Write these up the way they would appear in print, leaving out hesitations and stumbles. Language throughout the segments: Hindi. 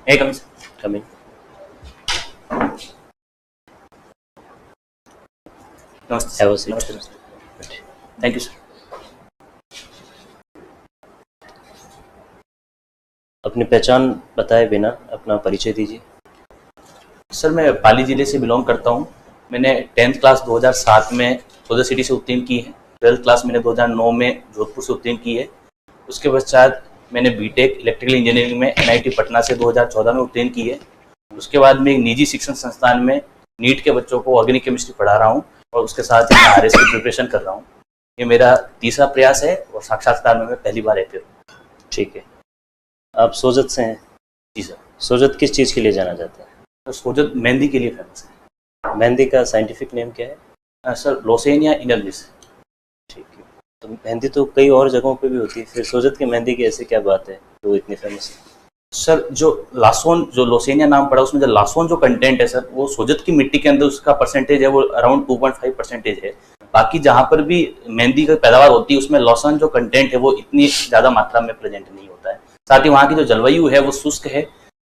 Hey, come in, sir. Come in. Namaste. Have a seat. Namaste, namaste. Thank you, sir. अपनी पहचान बताए बिना अपना परिचय दीजिए। सर, मैं पाली जिले से बिलोंग करता हूँ। मैंने 10th क्लास 2007 में सोलर सिटी से उत्तीर्ण की है। 12th क्लास मैंने 2009 में जोधपुर से उत्तीर्ण की है। उसके पश्चात मैंने बीटेक इलेक्ट्रिकल इंजीनियरिंग में NIT पटना से 2014 में उत्तीर्ण की है। उसके बाद मैं एक निजी शिक्षण संस्थान में नीट के बच्चों को ऑर्गेनिक केमिस्ट्री पढ़ा रहा हूँ और उसके साथ ही मैं RS की प्रिपरेशन कर रहा हूँ। ये मेरा तीसरा प्रयास है और साक्षात्कार में मैं पहली बार अपियर हूँ। ठीक है, आप सोजत से हैं? जी सर। सोजत किस चीज़ के लिए जाना जाता है? तो सोजत मेहंदी के लिए फेमस है। मेहंदी का साइंटिफिक नेम क्या है? सर, लोसेनिया इनर्बिस। ठीक है, तो मेहंदी तो कई और जगहों पे भी होती है, फिर सोजत की मेहंदी की ऐसी क्या बात है जो इतनी फेमस है? सर, जो लासोन, जो लोसेनिया नाम पड़ा, उसमें जो लासोन जो कंटेंट है सर, वो सोजत की मिट्टी के अंदर उसका परसेंटेज है वो अराउंड 2.5% है। बाकी जहाँ पर भी मेहंदी की पैदावार होती है उसमें लॉसन जो कंटेंट है वो इतनी ज़्यादा मात्रा में प्रेजेंट नहीं होता है। साथ ही वहाँ की जो जलवायु है वो शुष्क है,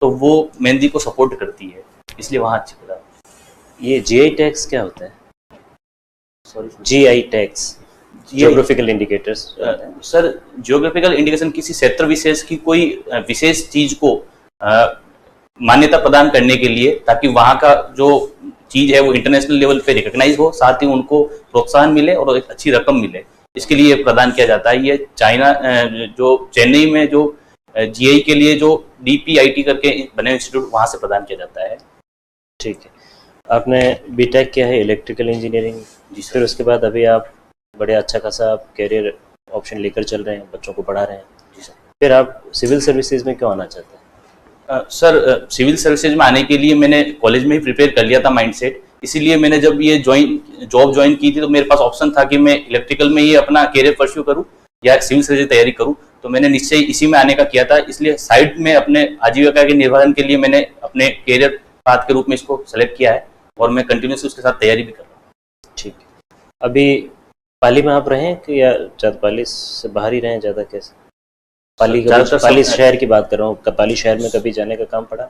तो वो मेहंदी को सपोर्ट करती है, इसलिए वहाँ अच्छी पैदावार। ये GI टैग्स क्या होता है? Sorry, GI tags, geographical indicators. Sir, geographical indication किसी क्षेत्र विशेष की कोई विशेष चीज को मान्यता प्रदान करने के लिए, ताकि वहाँ का जो चीज है वो इंटरनेशनल लेवल पे रिकॉग्नाइज हो, साथ ही उनको प्रोत्साहन मिले और एक अच्छी रकम मिले, इसके लिए प्रदान किया जाता है। ये चाइना, जो चेन्नई में जो GI के लिए जो DPIT करके बने इंस्टीट्यूट, वहाँ से प्रदान किया जाता है। ठीक है, आपने बीटेक किया है इलेक्ट्रिकल इंजीनियरिंग। जी सर। फिर उसके बाद अभी आप बड़े अच्छा खासा आप कैरियर ऑप्शन लेकर चल रहे हैं, बच्चों को पढ़ा रहे हैं। जी सर। फिर आप सिविल सर्विसेज में क्यों आना चाहते हैं? सर, सिविल सर्विसेज में आने के लिए मैंने कॉलेज में ही प्रिपेयर कर लिया था माइंडसेट, इसीलिए मैंने जब ये जॉब ज्वाइन की थी तो मेरे पास ऑप्शन था कि मैं इलेक्ट्रिकल में ही अपना कैरियर परस्यू करूं या सिविल सर्विस की तैयारी करूं, तो मैंने निश्चय इसी में आने का किया था। इसलिए साइड में अपने आजीविका के निर्वाहन के लिए मैंने अपने कैरियर पाथ के रूप में इसको सेलेक्ट किया है और मैं कंटिन्यूसली उसके साथ तैयारी भी कर रहा हूँ। ठीक है, अभी पाली में आप रहें कि या ज़्यादा पाली से बाहर ही रहें? ज़्यादा कैसे? पाली शहर की बात कर रहा हूँ। पाली शहर में कभी जाने का काम पड़ा?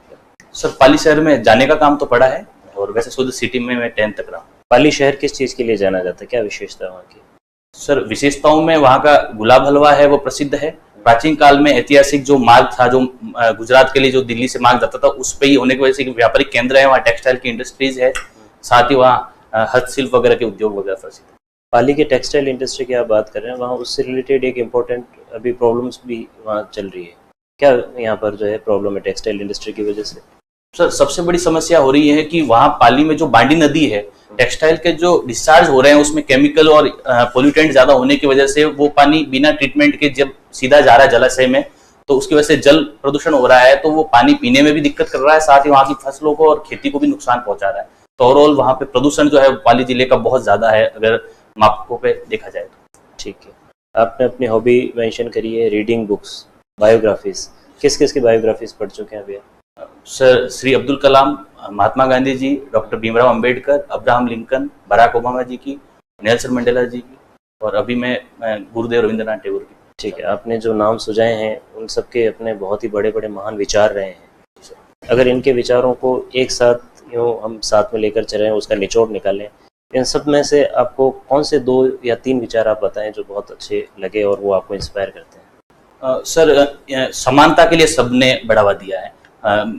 सर, पाली शहर में जाने का काम तो पड़ा है और वैसे सोजत सिटी में मैं 10th तक रहा हूँ। पाली शहर किस चीज़ के लिए जाना जाता है, क्या विशेषता है वहाँ की? सर, विशेषताओं में वहाँ का गुलाब हलवा है वो प्रसिद्ध है। प्राचीन काल में ऐतिहासिक जो मार्ग था, जो गुजरात के लिए जो दिल्ली से मार्ग जाता था, उस पे ही होने की वजह से व्यापारिक केंद्र है, वहाँ टेक्सटाइल की इंडस्ट्रीज है, साथ ही वहाँ हस्तशिल्प वगैरह के उद्योग वगैरह प्रसिद्ध है। पाली के टेक्सटाइल इंडस्ट्री की आप बात कर रहे हैं, वहाँ उससे रिलेटेड एक इम्पोर्टेंट अभी प्रॉब्लम्स भी वहाँ चल रही है। क्या यहाँ पर जो है प्रॉब्लम है टेक्सटाइल इंडस्ट्री की वजह से? सर, सबसे बड़ी समस्या हो रही है कि वहाँ पाली में जो बांडी नदी है, टेक्सटाइल के जो डिस्चार्ज हो रहे हैं उसमें केमिकल और पोल्यूटेंट ज्यादा होने की वजह से वो पानी बिना ट्रीटमेंट के जब सीधा जा रहा है जलाशय में, तो उसकी वजह से जल प्रदूषण हो रहा है, तो वो पानी पीने में भी दिक्कत कर रहा है, साथ ही वहाँ की फसलों को और खेती को भी नुकसान पहुंचा रहा है। तो ओवरऑल वहाँ पे प्रदूषण जो है पाली जिले का बहुत ज्यादा है अगर मापों पे देखा जाए तो। ठीक है, आपने अपनी हॉबी मेंशन करी है रीडिंग बुक्स, बायोग्राफीज। किस किस की बायोग्राफीज पढ़ चुके हैं अभी? Sir, Shri Abdul Kalam, Mahatma Gandhi ji, doctor Bhimrao Ambedkar, Abraham Lincoln, Barack Obama ji की, नेल्सन मंडेला जी की, और अभी मैं गुरुदेव रविंद्रनाथ टैगोर की। ठीक है, आपने जो नाम सुझाए हैं उन सबके अपने बहुत ही बड़े बड़े महान विचार रहे हैं। अगर इनके विचारों को एक साथ यूँ हम साथ में लेकर चलें, उसका निचोड़ निकालें, इन सब में से आपको कौन से 2 या 3 विचार आप बताएं जो बहुत अच्छे लगे और वो आपको इंस्पायर करते हैं? सर, समानता के लिए सबने बढ़ावा दिया है।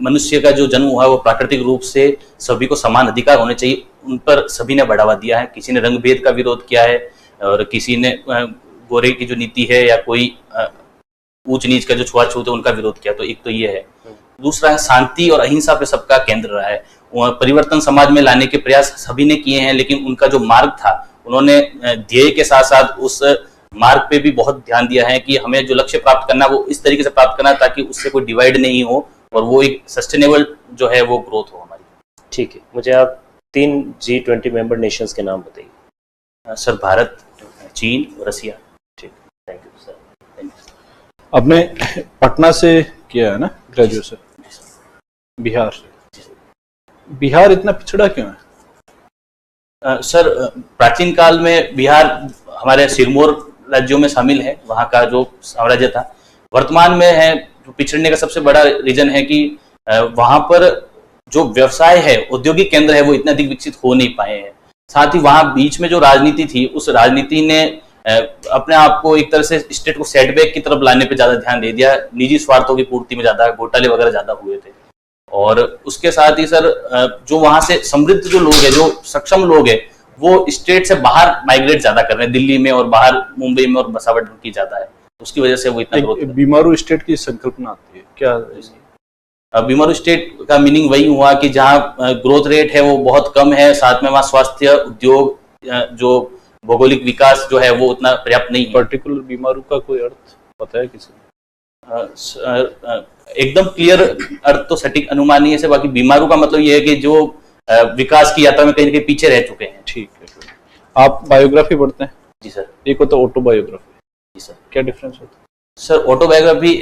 मनुष्य का जो जन्म हुआ है वो प्राकृतिक रूप से सभी को समान अधिकार होने चाहिए, उन पर सभी ने बढ़ावा दिया है। किसी ने रंग भेद का विरोध किया है और किसी ने गोरे की जो नीति है या कोई ऊंच नीच का जो छुआछूत है उनका विरोध किया। तो एक तो ये है। दूसरा है शांति और अहिंसा पे सबका केंद्र रहा है। परिवर्तन समाज में लाने के प्रयास सभी ने किए हैं, लेकिन उनका जो मार्ग था उन्होंने ध्येय के साथ साथ उस मार्ग पे भी बहुत ध्यान दिया है कि हमें जो लक्ष्य प्राप्त करना वो इस तरीके से प्राप्त करना ताकि उससे कोई डिवाइड नहीं हो और वो एक सस्टेनेबल जो है वो ग्रोथ हो हमारी। ठीक है, मुझे आप 3 G20 मेंबर नेशंस के नाम बताइए। सर, भारत, चीन, रसिया। ठीक, thank you sir. Thank you. आपने पटना से किया है ना ग्रेजुएशन? बिहार से। बिहार इतना पिछड़ा क्यों है? सर, प्राचीन काल में बिहार हमारे सिरमौर राज्यों में शामिल है, वहाँ का जो साम्राज्य था। वर्तमान में है जो पिछड़ने का सबसे बड़ा रीजन है कि वहां पर जो व्यवसाय है, औद्योगिक केंद्र है, वो इतने अधिक विकसित हो नहीं पाए हैं। साथ ही वहां बीच में जो राजनीति थी, उस राजनीति ने अपने आप को एक तरह से स्टेट को सेटबैक की तरफ लाने पे ज्यादा ध्यान दे दिया, निजी स्वार्थों की पूर्ति में ज्यादा घोटाले वगैरह ज्यादा हुए थे। और उसके साथ ही सर जो वहां से समृद्ध जो लोग हैं, जो सक्षम लोग हैं, वो स्टेट से बाहर माइग्रेट ज्यादा कर रहे हैं, दिल्ली में और बाहर मुंबई में और बसावट की ज्यादा है, उसकी वजह से वो इतना ग्रोथ। बीमारू स्टेट की संकल्पना आती है क्या? बीमारू स्टेट का मीनिंग वही हुआ कि जहाँ ग्रोथ रेट है वो बहुत कम है, साथ में वहाँ स्वास्थ्य, उद्योग, जो भौगोलिक विकास जो है वो उतना पर्याप्त नहीं है। पर्टिकुलर बीमारू का कोई अर्थ पता है किसी को? एकदम क्लियर अर्थ तो सटीक अनुमान नहीं है, बाकी बीमारू का मतलब ये है कि जो विकास की यात्रा में कहीं ना कहीं पीछे रह चुके हैं। ठीक है। आप बायोग्राफी पढ़ते हैं? जी सर। एक होता है ऑटोबायोग्राफी। जी सर। क्या डिफरेंस होता है? सर ऑटोबायोग्राफी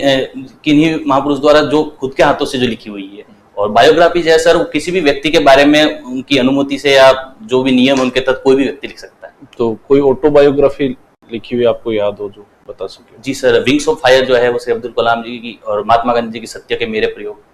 किन्हीं महापुरुष द्वारा जो खुद के हाथों से जो लिखी हुई है, और बायोग्राफी जो है सर, किसी भी व्यक्ति के बारे में उनकी अनुमति से या जो भी नियम उनके तहत कोई भी व्यक्ति लिख सकता है। तो कोई ऑटोबायोग्राफी लिखी हुई आपको याद हो जो बता सके? जी सर, विंग्स ऑफ फायर जो है वो श्री अब्दुल कलाम जी की और महात्मा गांधी जी की सत्य के मेरे प्रयोग।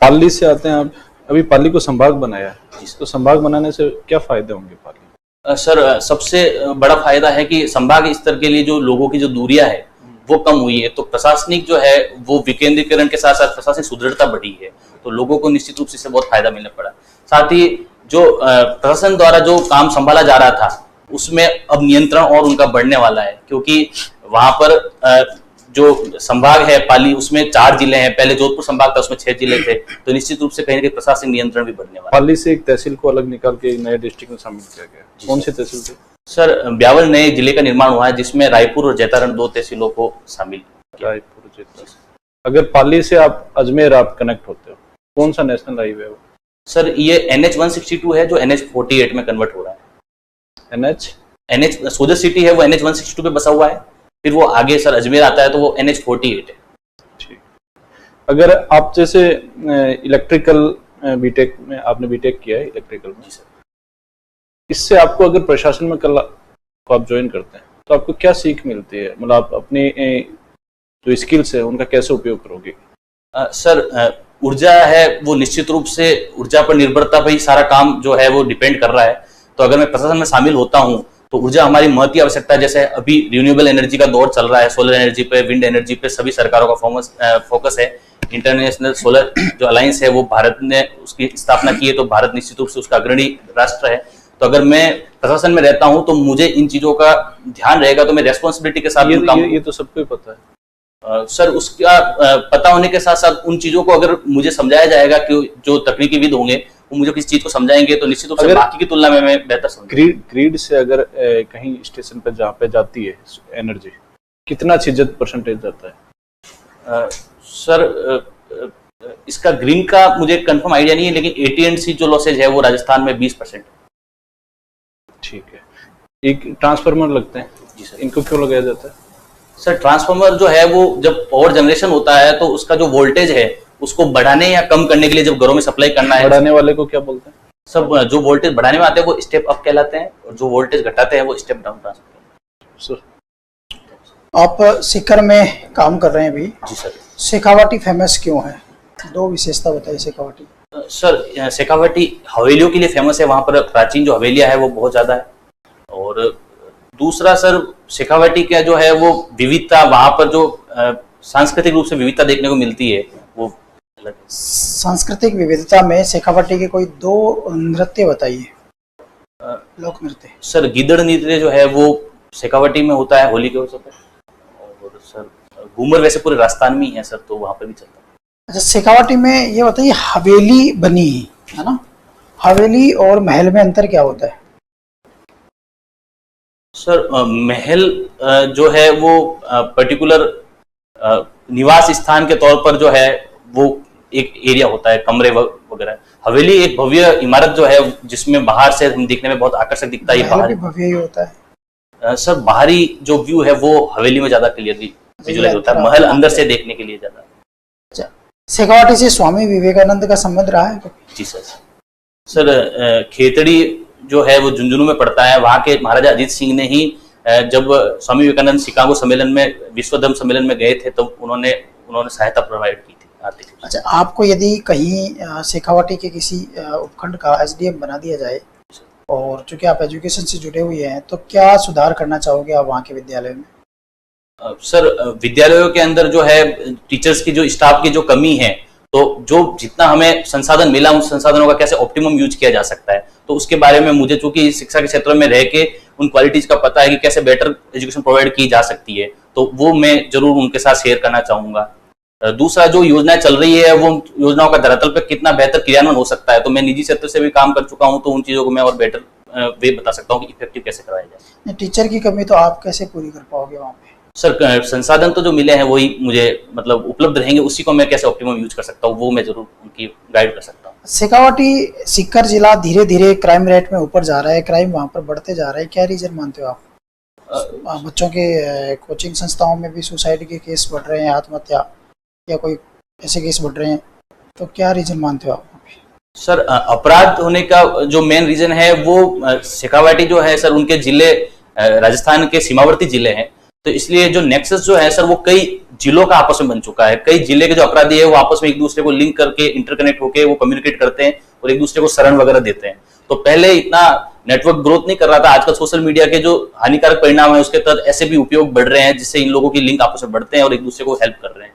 पाली से आते हैं आप, अभी पाली को संभाग बनाया है, तो संभाग बनाने से क्या फायदे होंगे पाली? सर सबसे बड़ा फायदा है कि संभाग स्तर के लिए जो लोगों की जो दूरियां है वो कम हुई है, तो प्रशासनिक जो है वो विकेंद्रीकरण के साथ साथ प्रशासनिक सुदृढ़ता बढ़ी है, तो लोगों को निश्चित रूप से इससे बहुत फायदा मिलने पड़ा। साथ ही जो प्रशासन द्वारा जो काम संभाला जा रहा था उसमें अब नियंत्रण और उनका बढ़ने वाला है, क्योंकि वहां पर जो संभाग है पाली, उसमें 4 जिले हैं, पहले जोधपुर संभाग था उसमें 6 जिले थे, तो निश्चित रूप से कहीं ना कहीं प्रशासनिक नियंत्रण भी बढ़ने वाला है। पाली से एक तहसील को अलग निकाल के नए डिस्ट्रिक्ट में शामिल किया गया, कौन सी तहसील थी? सर 52 नए जिले का निर्माण हुआ है, जिसमें रायपुर और जैतारण 2 तहसीलों को शामिल किया। रायपुर जैतारण। अगर पाली से आप अजमेर आप कनेक्ट होते हो, कौन सा नेशनल हाईवे है वो? सर ये NH 162 है जो NH 48 में कन्वर्ट हो रहा है। NH सोजत सिटी है वो NH 162 पे बसा हुआ है, फिर वो आगे सर अजमेर आता है तो वो NH 48 है। ठीक। अगर आप जैसे इलेक्ट्रिकल बीटेक में आपने बीटेक किया है इलेक्ट्रिकल में, इससे आपको अगर प्रशासन में कल को आप ज्वाइन करते हैं तो आपको क्या सीख मिलती है? मतलब आप अपने जो स्किल्स है उनका कैसे उपयोग करोगे? सर ऊर्जा है वो निश्चित रूप से ऊर्जा पर निर्भरता पर ही सारा काम जो है वो डिपेंड कर रहा है, तो अगर मैं प्रशासन में शामिल होता हूँ तो ऊर्जा हमारी महती आवश्यकता है। जैसे अभी रिन्यूएबल एनर्जी का दौर चल रहा है, सोलर एनर्जी पे, विंड एनर्जी पे सभी सरकारों का फोकस है। इंटरनेशनल सोलर जो अलायंस है वो भारत ने उसकी स्थापना की है, तो भारत निश्चित रूप से उसका अग्रणी राष्ट्र है। तो अगर मैं प्रशासन में रहता हूं तो मुझे इन चीजों का ध्यान रहेगा, तो मैं रेस्पॉन्सिबिलिटी के साथ ये तो सबको ही पता है। सर उसका पता होने के साथ साथ उन चीजों को अगर मुझे समझाया जाएगा कि जो तकनीकी विद होंगे वो मुझे किसी चीज को समझाएंगे, तो निश्चित रूप से बाकी की तुलना में मैं बेहतर समझूंगा। ग्रिड से अगर कहीं स्टेशन पे जहाँ पे जाती है एनर्जी, कितना छिजत परसेंटेज जाता है? सर इसका ग्रीन का मुझे कंफर्म आइडिया नहीं है, लेकिन AT&C जो लॉसेज है वो राजस्थान में 20%। ठीक है। एक ट्रांसफार्मर लगते हैं जी सर, इनको क्यों लगाया जाता है? सर ट्रांसफार्मर जो है वो जब पावर जनरेशन होता है तो उसका जो वोल्टेज है उसको बढ़ाने या कम करने के लिए जब घरों में सप्लाई करना है। बढ़ाने वाले को क्या बोलते हैं? सब जो वोल्टेज बढ़ाने में आते हैं वो स्टेप अप कहलाते हैं, और जो वोल्टेज घटाते हैं वो स्टेप डाउन ट्रांसफर। सर आप सीकर में काम कर रहे हैं अभी। जी सर। शेखावाटी फेमस क्यों है? 2 विशेषता बताइए शेखावाटी। सर शेखावाटी हवेलियों के लिए फेमस है, वहाँ पर प्राचीन जो हवेलियाँ है वो बहुत ज़्यादा है। और दूसरा सर शेखावाटी का जो है वो विविधता, वहाँ पर जो सांस्कृतिक रूप से विविधता देखने को मिलती है वो अलग है। सांस्कृतिक विविधता में शेखावाटी के कोई 2 नृत्य बताइए, लोक नृत्य। सर गिदड़ नृत्य जो है वो शेखावाटी में होता है होली के अवसर पर, और सर घूमर वैसे पूरे राजस्थान में ही है सर, तो वहाँ पर भी चलता है। अच्छा, शेखावाटी में ये बताइए हवेली बनी है ना, हवेली और महल में अंतर क्या होता है? सर महल जो है वो पर्टिकुलर निवास स्थान के तौर पर जो है वो एक एरिया होता है, कमरे वगैरह। हवेली एक भव्य इमारत जो है जिसमें बाहर से दिखने में बहुत आकर्षक दिखता है। महल भी भव्य ही होता है। सर बाहरी जो व्यू है वो हवेली में ज्यादा क्लियरली विजुअलाइज होता है, महल अंदर से देखने के लिए ज्यादा। अच्छा, शेखावाटी से स्वामी विवेकानंद का संबंध रहा है कभी? जी सर। सर खेतड़ी जो है वो झुंझुनू में पड़ता है, वहाँ के महाराजा अजीत सिंह ने ही जब स्वामी विवेकानंद शिकागो सम्मेलन में, विश्व धर्म सम्मेलन में गए थे, तो उन्होंने उन्होंने सहायता प्रोवाइड की थी आर्थिक रूप से। अच्छा, आपको यदि कहीं शेखावाटी के किसी उपखंड का एसडीएम बना दिया जाए, और चूंकि आप एजुकेशन से जुड़े हुए हैं, तो क्या सुधार करना चाहोगे आप वहाँ के विद्यालय में? सर, विद्यालयों के अंदर जो है टीचर्स की जो स्टाफ की जो कमी है, तो जो जितना हमें संसाधन मिला उन संसाधनों का कैसे ऑप्टिमम यूज किया जा सकता है, तो उसके बारे में मुझे चूंकि शिक्षा के क्षेत्र में रह के उन क्वालिटीज का पता है कि कैसे बेटर एजुकेशन प्रोवाइड की जा सकती है, तो वो मैं जरूर उनके साथ शेयर करना चाहूंगा। दूसरा, जो योजनाएं चल रही है वो योजनाओं का धरातल पे कितना बेहतर क्रियान्वयन हो सकता है, तो मैं निजी क्षेत्र से भी काम कर चुका हूँ, तो उन चीजों को मैं और बेटर वे बता सकता हूँ कि इफेक्टिव कैसे कराया जाए। टीचर की कमी तो आप कैसे पूरी कर पाओगे वहाँ पे? सर, संसाधन तो जो मिले हैं वही मुझे मतलब उपलब्ध रहेंगे, उसी को मैं कैसे ऑप्टिमम यूज कर सकता हूँ वो मैं जरूर उनकी गाइड कर सकता हूँ। शेखावाटी सीकर जिला धीरे धीरे क्राइम रेट में ऊपर जा रहा है, क्राइम वहाँ पर बढ़ते जा रहा है, क्या रीजन मानते हो आप? बच्चों के कोचिंग संस्थाओं में भी सुसाइड के केस बढ़ रहे हैं, आत्महत्या या कोई ऐसे केस बढ़ रहे हैं, तो क्या रीजन मानते हो आप? सर, अपराध होने का जो मेन रीजन है वो शेखावाटी जो है सर, उनके जिले राजस्थान के सीमावर्ती जिले हैं, तो इसलिए जो नेक्सस जो है सर वो कई जिलों का आपस में बन चुका है। कई जिले के जो अपराधी है वो आपस में एक दूसरे को लिंक करके इंटरकनेक्ट होकर वो कम्युनिकेट करते हैं और एक दूसरे को शरण वगैरह देते हैं। तो पहले इतना नेटवर्क ग्रोथ नहीं कर रहा था, आजकल सोशल मीडिया के जो हानिकारक परिणाम है उसके तहत ऐसे भी उपयोग बढ़ रहे हैं जिससे इन लोगों की लिंक आपस में बढ़ते हैं और एक दूसरे को हेल्प कर रहे हैं।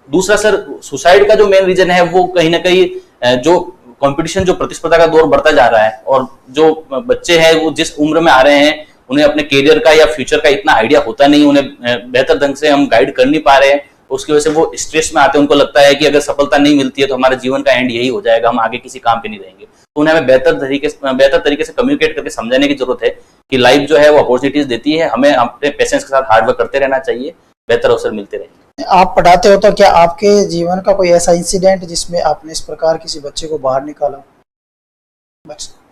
दूसरा सर, सुसाइड का जो मेन रीजन है वो कहीं ना कहीं जो कंपटीशन, जो प्रतिस्पर्धा का दौर बढ़ता जा रहा है, और जो बच्चे हैं वो जिस उम्र में आ रहे हैं उन्हें अपने करियर का या फ्यूचर का इतना आइडिया होता नहीं, उन्हें बेहतर ढंग से हम गाइड कर नहीं पा रहे हैं, उसकी वजह से वो स्ट्रेस में आते हैं। उनको लगता है कि अगर सफलता नहीं मिलती है तो हमारे जीवन का एंड यही हो जाएगा, हम आगे किसी काम पे नहीं रहेंगे। तो उन्हें हमें बेहतर तरीके से कम्युनिकेट करके समझाने की जरूरत है कि लाइफ जो है वो अपॉर्चुनिटीज देती है, हमें अपने पेशेंस के साथ हार्डवर्क करते रहना चाहिए, बेहतर अवसर मिलते रहेंगे। आप पढ़ाते हो, तो क्या आपके जीवन का कोई ऐसा इंसिडेंट जिसमें आपने इस प्रकार किसी बच्चे को बाहर निकाला, मतलब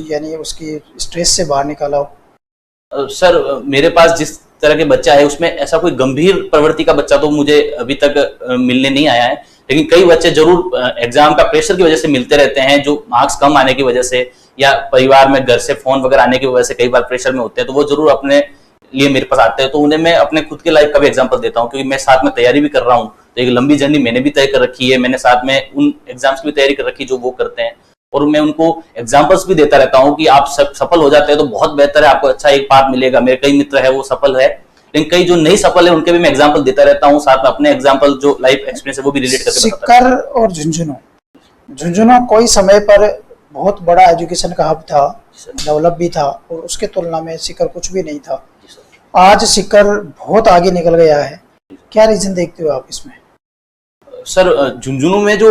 यानी उसकी स्ट्रेस से बाहर निकाला हो? सर, मेरे पास जिस तरह के बच्चा है उसमें ऐसा कोई गंभीर प्रवृत्ति का बच्चा तो मुझे अभी तक मिलने नहीं आया है, लेकिन कई बच्चे जरूर एग्जाम का प्रेशर की वजह से मिलते रहते हैं, जो मार्क्स कम आने की वजह से या परिवार में घर से फोन वगैरह आने की वजह से कई बार प्रेशर में होते हैं, तो वो जरूर अपने लिए मेरे पास आते हैं। तो उन्हें मैं अपने खुद के लाइफ का भी एग्जाम्पल देता हूँ, क्योंकि मैं साथ में तैयारी भी कर रहा हूँ, तो एक लंबी जर्नी मैंने भी तय कर रखी है, मैंने साथ में उन एग्जाम्स की भी तैयारी कर रखी है जो वो करते हैं, और मैं उनको एग्जाम्पल्स भी देता रहता हूँ कि आप सफल हो जाते हैं तो बहुत बेहतर है, आपको अच्छा एक पाथ मिलेगा। मेरे कई मित्र है वो सफल है, लेकिन कई जो नहीं सफल है उनके भी मैं एग्जाम्पल देता रहता हूँ, साथ में अपने एग्जाम्पल जो लाइफ एक्सपीरियंस है वो भी रिलेट करके सीकर और झुंझुनू कोई समय पर बहुत बड़ा एजुकेशन का हब था, डेवलप भी था, और उसके तुलना में सीकर कुछ भी नहीं था। आज सीकर बहुत आगे निकल गया है, क्या रीजन देखते हो आप इसमें? सर, झुंझुनू में जो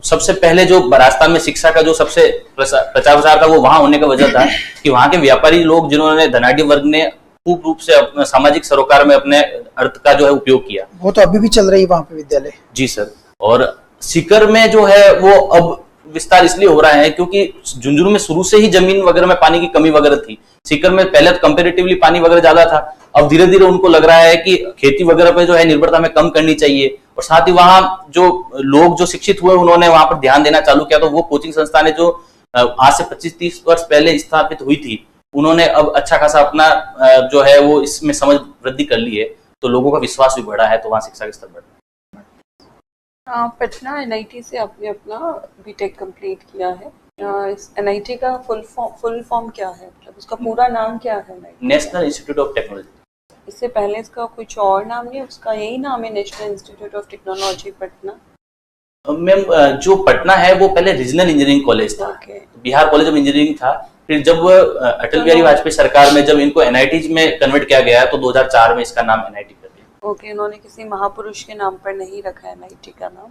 सबसे पहले जो राजस्थान में शिक्षा का जो सबसे प्रचार प्रसार था वो वहां होने का वजह था कि वहां के व्यापारी लोग, जिन्होंने धनाढ़ी वर्ग ने पूर्ण रूप से अपने सामाजिक सरोकार में अपने अर्थ का जो है उपयोग किया। वो तो अभी भी चल रही है वहां पे विद्यालय। जी सर, और सीकर में जो है वो अब विस्तार इसलिए हो रहा है क्योंकि झुंझुनू में शुरू से ही जमीन वगैरह में पानी की कमी वगैरह थी। सीकर में पहले तो कंपेरेटिवली पानी वगैरह ज्यादा था, अब धीरे धीरे उनको लग रहा है कि खेती वगैरह पे जो है निर्भरता हमें कम करनी चाहिए, और साथ ही वहां जो लोग जो शिक्षित हुए उन्होंने वहां पर ध्यान देना चालू किया। तो वो कोचिंग संस्थानें जो आज से 25-30 वर्ष पहले स्थापित हुई थी, उन्होंने अब अच्छा खासा अपना जो है वो इसमें समझ वृद्धि कर ली है, तो लोगों का विश्वास भी बढ़ा है, तो वहां शिक्षा का स्तर बढ़ा है। पटना एनआईटी से आपने अपना बीटेक कंप्लीट किया है। इस एनआईटी का फुल फॉर्म क्या है, मतलब उसका पूरा नाम क्या है? National institute of technology. इससे पहले इसका कुछ और नाम नहीं, उसका यही नाम है, national institute of technology Patna? Ma'am, जो पटना है वो पहले रीजनल इंजीनियरिंग कॉलेज था, बिहार कॉलेज ऑफ इंजीनियरिंग था। फिर जब अटल बिहारी वाजपेयी सरकार में जब इनको एनआईटी में कन्वर्ट किया गया तो 2004 में इसका नाम एनआईटी कर दिया। ओके, उन्होंने किसी महापुरुष के नाम पर नहीं रखा है एनआईटी का नाम?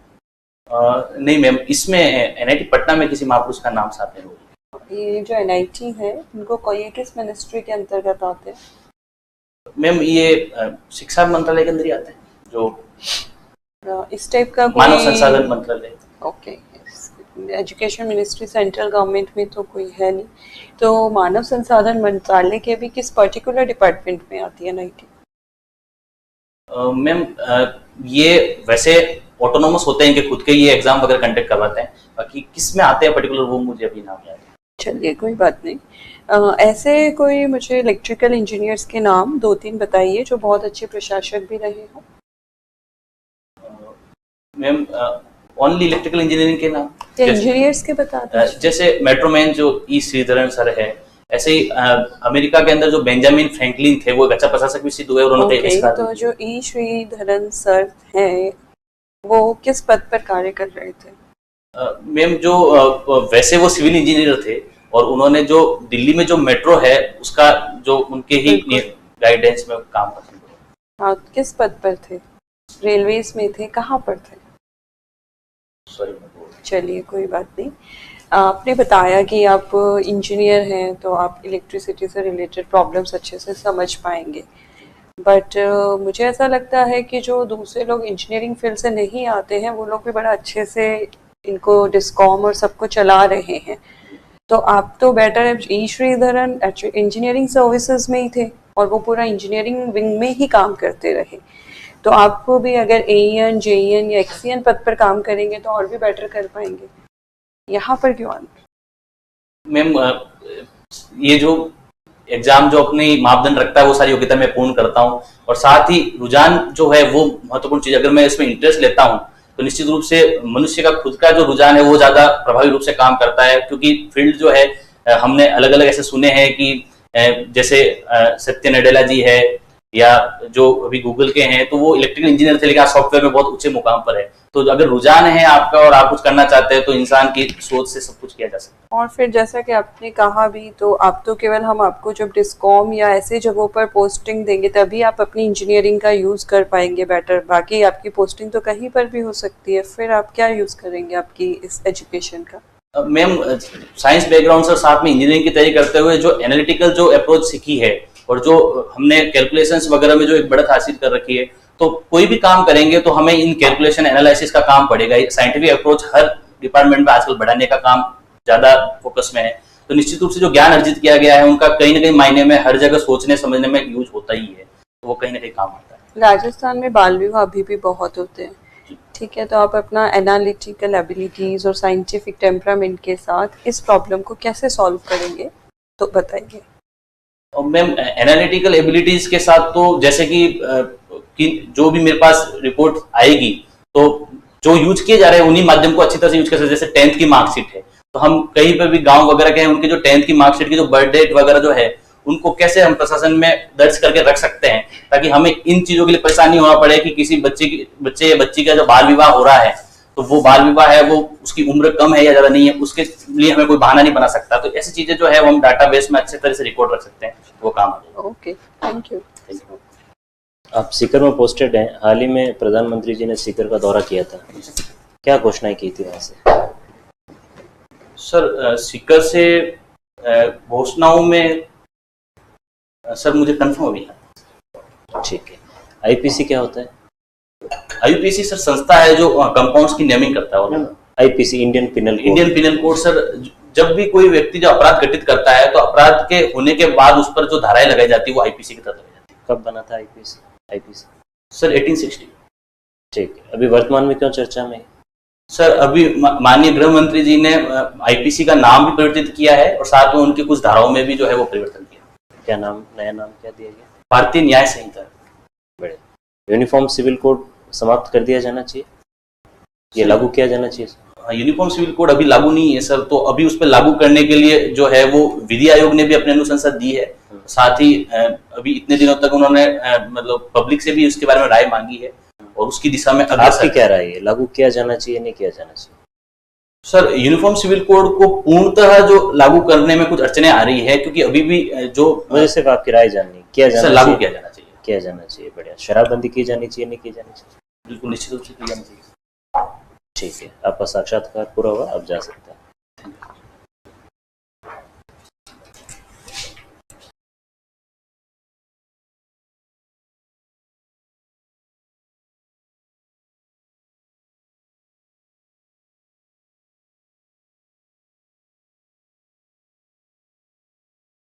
नहीं मैम, इसमें एनआईटी पटना में किसी महापुरुष का नाम साथ नहीं। ये जो एनआईटी है इनको ये किस मिनिस्ट्री के अंतर्गत आते हैं? मैम, ये शिक्षा मंत्रालय के अंदर ही आते हैं, जो इस टाइप का मानव संसाधन मंत्रालय। Okay, education ministry central government में तो कोई है नहीं, तो मानव संसाधन मंत्रालय के भी किस पर्टिकुलर डिपार्टमेंट में आती है एनआईटी? मैम, ये वैसे ऑटोनोमस होते हैं, इनके खुद के ये एग्जाम वगैरह कंडक्ट करवाते हैं, बाकी किस में आते हैं पर्टिकुलर वो मुझे अभी नाम याद है। चलिए कोई बात नहीं। ऐसे कोई मुझे इलेक्ट्रिकल इंजीनियर्स के नाम 2-3 बताइए जो बहुत अच्छे प्रशासक भी रहे हों। मैम ओनली इलेक्ट्रिकल इंजीनियरिंग के नाम इंजीनियर्स के बता दीजिए। जैसे मेट्रोमैन जो ई श्रीधरन सर है, ऐसे ही अमेरिका के अंदर जो बेंजामिन फ्रैंकलिन थे वो एक अच्छा प्रशासक भी सिद्ध हुए और उन्होंने कई ओके, तो जो ई श्रीधरन सर हैं वो किस पद पर कार्य कर रहे थे? मैम जो वैसे वो सिविल इंजीनियर थे और उन्होंने जो दिल्ली में जो मेट्रो है उसका जो उनके ही गाइडेंस में काम करते थे। हाँ, किस पद पर थे? रेलवेज में थे? कहाँ पर थे? सॉरी। चलिए कोई बात नहीं। आपने बताया कि आप इंजीनियर हैं तो आप इलेक्ट्रिसिटी से रिलेटेड प्रॉब्लम्स अच्छे से समझ पाएंगे, बट मुझे ऐसा लगता है कि जो दूसरे लोग इंजीनियरिंग फील्ड से नहीं आते हैं वो लोग भी बड़ा अच्छे से इनको डिस्कॉम और सबको चला रहे हैं। तो आप तो बेटर है, ई श्रीधरन इंजीनियरिंग सर्विसेज में ही थे और वो पूरा इंजीनियरिंग विंग में ही काम करते रहे, तो आपको भी अगर एईएन, जेईएन या एक्सीएन पद पर काम करेंगे तो और भी बेटर कर पाएंगे। यहाँ पर क्यों आना? मैम ये जो एग्जाम जो अपनी मापदंड रखता है वो सारी योग्यता मैं पूर्ण करता हूँ और साथ ही रुझान जो है वो महत्वपूर्ण चीज, अगर मैं इसमें इंटरेस्ट लेता हूँ तो निश्चित रूप से मनुष्य का खुद का जो रुझान है वो ज्यादा प्रभावी रूप से काम करता है, क्योंकि फील्ड जो है हमने अलग अलग ऐसे सुने हैं कि जैसे सत्य नडेला जी है या जो अभी गूगल के हैं तो वो इलेक्ट्रिकल इंजीनियर थे लेकिन आज सॉफ्टवेयर में बहुत ऊंचे मुकाम पर है। तो अगर रुझान है आपका और आप कुछ करना चाहते हैं तो इंसान की सोच से सब कुछ किया जा सकता है। और फिर जैसा कि आपने कहा भी, तो आप तो केवल हम आपको जब डिस्कॉम या ऐसे जगहों पर पोस्टिंग देंगे तभी आप अपनी इंजीनियरिंग का यूज़ कर पाएंगे बेटर, बाकी आपकी पोस्टिंग तो कहीं पर भी हो सकती है, फिर आप क्या यूज़ करेंगे आपकी इस एजुकेशन का? मैम साइंस बैकग्राउंड से साथ में इंजीनियरिंग की तैयारी करते हुए जो एनालिटिकल जो अप्रोच सीखी है और जो हमने कैलकुलेशंस वगैरह में जो एक बढ़त हासिल कर रखी है, तो कोई भी काम करेंगे तो हमें इन कैलकुलेशन एनालिसिस का काम पड़ेगा। साइंटिफिक अप्रोच हर डिपार्टमेंट में आजकल बढ़ाने का काम ज्यादा फोकस में है, तो निश्चित रूप से जो ज्ञान अर्जित किया गया है उनका कहीं ना कहीं मायने में हर जगह सोचने समझने में यूज होता ही है, तो वो कहीं ना कहीं काम आता है। राजस्थान में बाल विवाह अभी भी बहुत होते हैं, ठीक है, तो आप अपना एनालिटिकल एबिलिटीज और साइंटिफिक टेम्परामेंट के साथ इस प्रॉब्लम को कैसे सॉल्व करेंगे तो बताइए। और मैम एनालिटिकल एबिलिटीज के साथ तो जैसे कि जो भी मेरे पास रिपोर्ट आएगी तो जो यूज किए जा रहे हैं उन्हीं माध्यम को अच्छी तरह से यूज कर सकते हैं। जैसे 10th की मार्कशीट है तो हम कहीं पर भी गांव वगैरह के हैं उनके जो 10th की मार्कशीट की जो बर्थ डेट वगैरह जो है उनको कैसे हम प्रशासन में दर्ज करके रख सकते हैं ताकि हमें इन चीजों के लिए परेशानी होना पड़े कि किसी बच्चे या बच्ची का जो बाल विवाह हो रहा है तो वो बाल विवाह है वो उसकी उम्र कम है या ज्यादा नहीं है, उसके लिए हमें कोई बहाना नहीं बना सकता। तो ऐसी चीजें जो है वो हम डाटाबेस में अच्छे तरह से रिकॉर्ड रख सकते हैं, वो काम आ जाएगा। Okay, thank you. आप सीकर में पोस्टेड हैं, हाल ही में प्रधानमंत्री जी ने सीकर का दौरा किया था, क्या घोषणाएं की थी वहां से? सर सीकर से घोषणाओं में सर मुझे कंफर्म अभी है। ठीक है, आईपीसी क्या होता है? आईपीसी सर संस्था है जो कंपाउंड्स की नेमिंग करता है। और IPC Indian penal code sir जब भी कोई व्यक्ति जो अपराध घटित करता है तो अपराध के होने के बाद उस पर जो धाराएं लगाई जाती है वो आईपीसी के तहत लगाई जाती है। कब बना था आईपीसी? सर 1860। ठीक है, अभी वर्तमान में क्यों चर्चा में? सर अभी माननीय गृह मंत्री जी ने आईपीसी का नाम भी परिवर्तित किया है और साथ में उनकी कुछ धाराओं में भी जो है वो परिवर्तन किया। क्या नाम, नया नाम क्या दिया गया? भारतीय न्याय संहिता। बड़े यूनिफॉर्म सिविल कोड समाप्त कर दिया जाना चाहिए, ये लागू किया जाना चाहिए। यूनिफॉर्म सिविल कोड अभी लागू नहीं है सर, तो अभी उस पर लागू करने के लिए जो है वो विधि आयोग ने भी अपनी अनुशंसा दी है, साथ ही अभी इतने दिनों तक उन्होंने मतलब पब्लिक से भी उसके बारे में राय मांगी है और उसकी दिशा में आपकी क्या राय है, लागू किया जाना चाहिए नहीं किया जाना चाहिए? सर यूनिफॉर्म सिविल कोड को पूर्णतः जो लागू करने में कुछ अड़चने आ रही है, क्योंकि अभी भी जो मुझे सिर्फ आपकी राय जाननी, किया जाना लागू किया जाना चाहिए। किया जाना चाहिए, बढ़िया। शराबबंदी की जानी चाहिए नहीं की जानी चाहिए? बिल्कुल निश्चित रूप से की जानी चाहिए। ठीक है, आपका साक्षात्कार पूरा हुआ, अब जा सकते हैं।